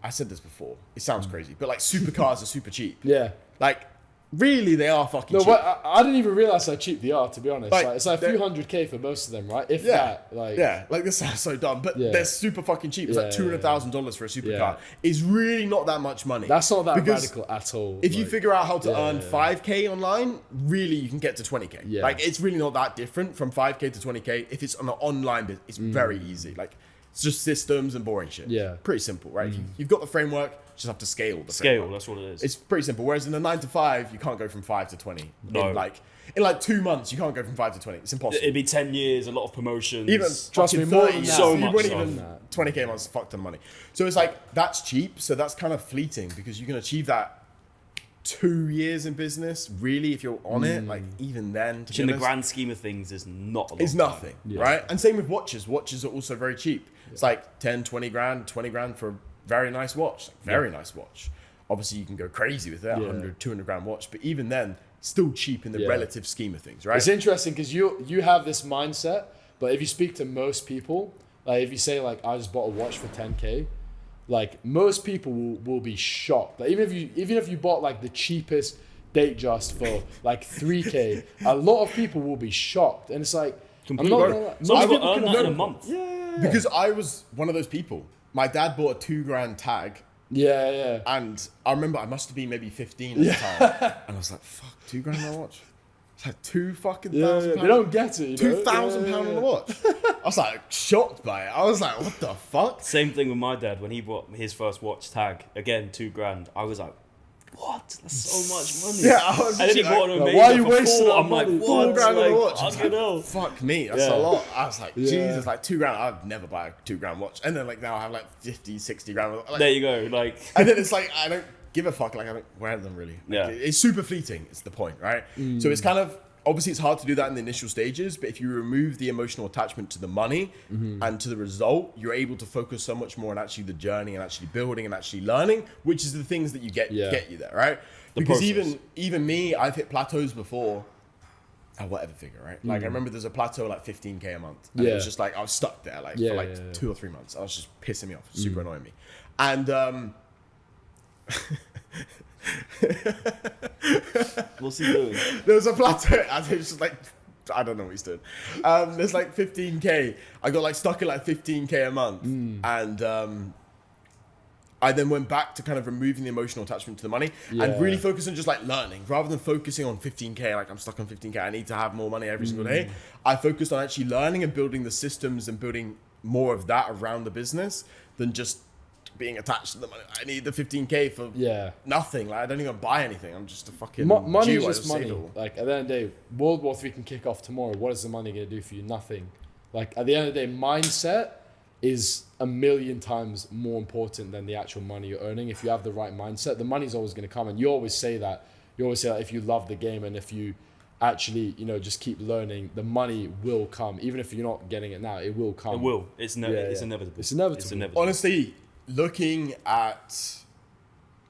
I said this before. It sounds crazy, but like supercars are super cheap. Yeah. Like, really, they are fucking cheap. But I didn't even realize how cheap they are, to be honest. Like, It's like a few $100K for most of them, right? If that, like... Yeah, like this sounds so dumb, but they're super fucking cheap. It's like $200,000 for a supercar. Yeah. It's really not that much money. That's not that radical at all. If you figure out how to earn 5K online, really you can get to 20K. Yeah. Like, it's really not that different from 5K to 20K. If it's on an online business, it's very easy. Like, it's just systems and boring shit. Yeah. Pretty simple, right? You've got the framework, just have to scale the framework. That's what it is. It's pretty simple. Whereas in a 9 to 5, you can't go from 5 to 20. No. In like 2 months, you can't go from 5 to 20. It's impossible. It'd be 10 years, a lot of promotions. Even trust me, more than that. So you much wouldn't so. even 20K a month's fuck ton of money. So it's like, that's cheap. So that's kind of fleeting because you can achieve that 2 years in business, really, if you're on it. Like, even then, Which in the grand scheme of things is not a lot. it's nothing, right? And same with watches. Watches are also very cheap. It's like 10, 20 grand, 20 grand for a very nice watch. Like, very nice watch. Obviously, you can go crazy with that 100, 200 grand watch. But even then, still cheap in the relative scheme of things, right? It's interesting because you have this mindset, but if you speak to most people, like if you say like, I just bought a watch for 10K, like most people will be shocked. Like even if you bought like the cheapest Datejust for like 3K, a lot of people will be shocked. And it's like, Completely. Most people earn that in a month. Because I was one of those people. My dad bought a 2 grand tag. Yeah. And I remember I must have been maybe 15 at the time. And I was like, fuck, 2 grand on a watch? It's like £2,000. They don't get it, you know? £2,000 on a watch. I was like shocked by it. I was like, what the fuck? Same thing with my dad when he bought his first watch tag. Again, 2 grand. I was like, what? That's so much money. Yeah, I was and then he like, bought an Omega why are you for wasting 4. that I'm like, money? what? 4 grand on a watch. I don't know. Fuck me, that's a lot. I was like, Jesus, like 2 grand. I'd never buy a 2 grand watch. And then like now I have like 50, 60 grand. Like, There you go. Like, and then it's like, I don't give a fuck. Like, I don't wear them really. Like, it's super fleeting. It's the point, right? So it's kind of, obviously it's hard to do that in the initial stages, but if you remove the emotional attachment to the money and to the result, you're able to focus so much more on actually the journey and actually building and actually learning, which is the things that you get you there, right? Because even me, I've hit plateaus before at whatever figure, right? Like I remember there's a plateau like 15K a month. And it was just like, I was stuck there like for like 2 or 3 months. I was just pissing me off, super annoying me. And what's he doing? there was a plateau. And it was just like, I don't know what he's doing. There's like 15K. I got like stuck at like 15K a month. And I then went back to kind of removing the emotional attachment to the money and really focus on just like learning rather than focusing on 15K. Like I'm stuck on 15K. I need to have more money every single day. I focused on actually learning and building the systems and building more of that around the business than just being attached to the money. I need the 15K for nothing. Like I don't even buy anything. I'm just a fucking money Jew. is just money. Like at the end of the day, World War III can kick off tomorrow. What is the money going to do for you? Nothing. Like at the end of the day, mindset is a million times more important than the actual money you're earning. If you have the right mindset, the money's always going to come. And you always say that. You always say that if you love the game and if you actually, just keep learning, the money will come. Even if you're not getting it now, it will come. It will. It's inevitable. It's inevitable. Honestly, looking at,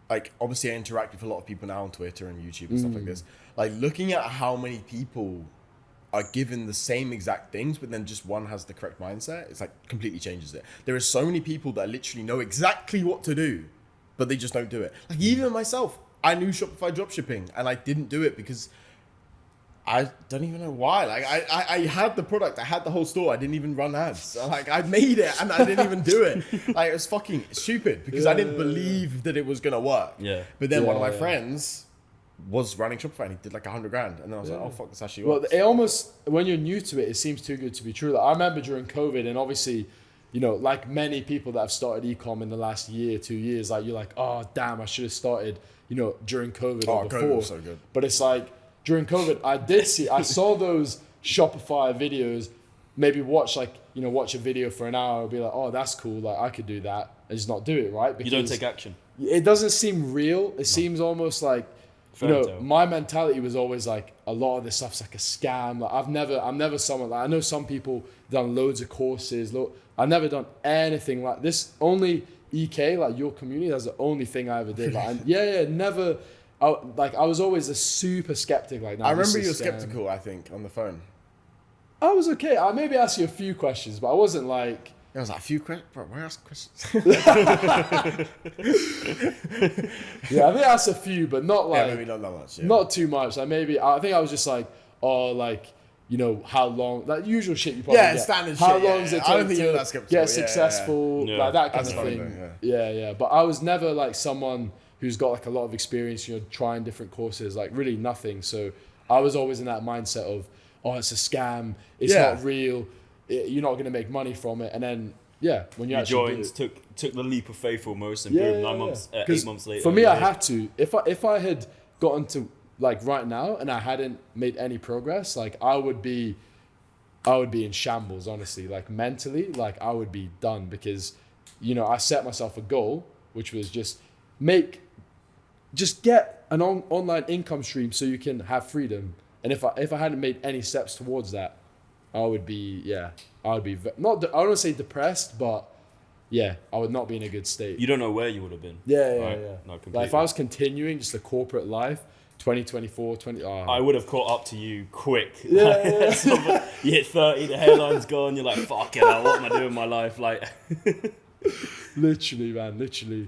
like, obviously I interact with a lot of people now on Twitter and YouTube and stuff like this. Like, looking at how many people are given the same exact things, but then just one has the correct mindset, it's like completely changes it. There are so many people that literally know exactly what to do, but they just don't do it. Like even myself, I knew Shopify dropshipping and I didn't do it because I don't even know why. Like I had the product, I had the whole store, I didn't even run ads. So like I made it and I didn't even do it. Like it was fucking stupid because I didn't believe that it was gonna work. Yeah. But then one of my friends was running Shopify and he did like 100 grand. And then I was like, oh fuck, this actually works. Well, it almost, when you're new to it, it seems too good to be true. Like I remember during COVID and obviously, like many people that have started e-com in the last year, 2 years, like you're like, oh damn, I should have started, during COVID or before. COVID was so good. But it's like, during COVID, I saw those Shopify videos, maybe watch a video for an hour and be like, oh, that's cool. Like I could do that and just not do it, right? Because you don't take action. It doesn't seem real. It seems almost like, my mentality was always like a lot of this stuff's like a scam. Like I'm never someone like, I know some people done loads of courses. I've never done anything like this. Only EK, like your community, that's the only thing I ever did. Like, never. I was always a super skeptic. Like, I remember you were skeptical, I think, on the phone. I was okay. I maybe asked you a few questions, but I wasn't like, There was like a few questions. Where else questions? Yeah, I think that's a few, but not like maybe not that much. Yeah. not too much. Like maybe I think I was just like, oh, like you know how long, like usual shit you probably Yeah, get. standard How shit. long Yeah, does it I don't take think you're to that skeptical. get Yeah, successful, yeah. like that kind That's of fine thing. though, Yeah, but I was never like someone who's got like a lot of experience, you know, trying different courses, like really nothing. So I was always in that mindset of, oh, it's a scam, it's Yeah. not real, you're not gonna make money from it, and then when you You actually joined, do it, took the leap of faith almost, and Yeah, boom, yeah, 9 months, 'Cause 8 months later. for me, you're I here. had to. If I had gotten to like right now and I hadn't made any progress, like I would be in shambles, honestly. Like mentally, like I would be done because, you know, I set myself a goal, which was just get an online income stream so you can have freedom. And if I hadn't made any steps towards that, I would be not. I don't want to say depressed, but yeah, I would not be in a good state. You don't know where you would have been. Yeah. No, completely. Like if I was continuing just the corporate life, 2024, I would have caught up to you quick. Yeah. You hit 30, the hairline's gone. You're like, fuck it, what am I doing with my life? Like, literally, man, literally.